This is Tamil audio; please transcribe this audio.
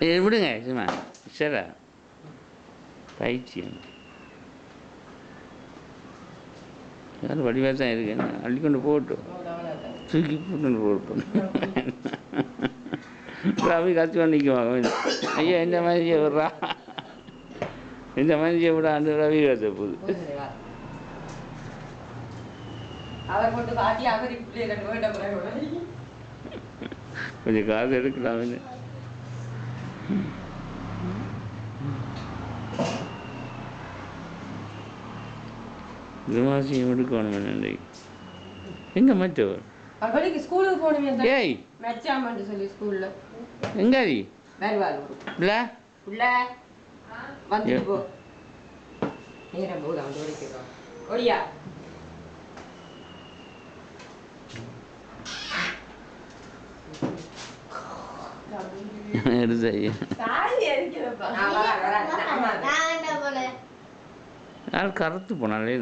விடுங்க சும்மா சரா பைத்தியம் யாரும் வடிவாக தான் இருக்கு அள்ளிக்கொண்டு போகட்டும் தூக்கி போட்டு போட்டோம் ரவி கற்று கொண்டு நிற்குவாங்க ஐயா இந்த மனுஷியை விட்றா இந்த மனுஷியை விட அந்த ரவி கற்ற போகுது கொஞ்சம் காசு எடுக்கலாம் விமாசியம் எடுக்கணும் என்னை எங்கே மற்றவர் ஸ்கூலுக்கு போகணும் ஏய் மெச்சாமன்னு சொல்லி ஸ்கூல்ல எங்காடி இல்லை இல்லை வந்துட்டு போ நேரம் போகுது அவன் ஓடிக்கிறோம் ஓடியா எடுத்து யார் கருத்து போனாலே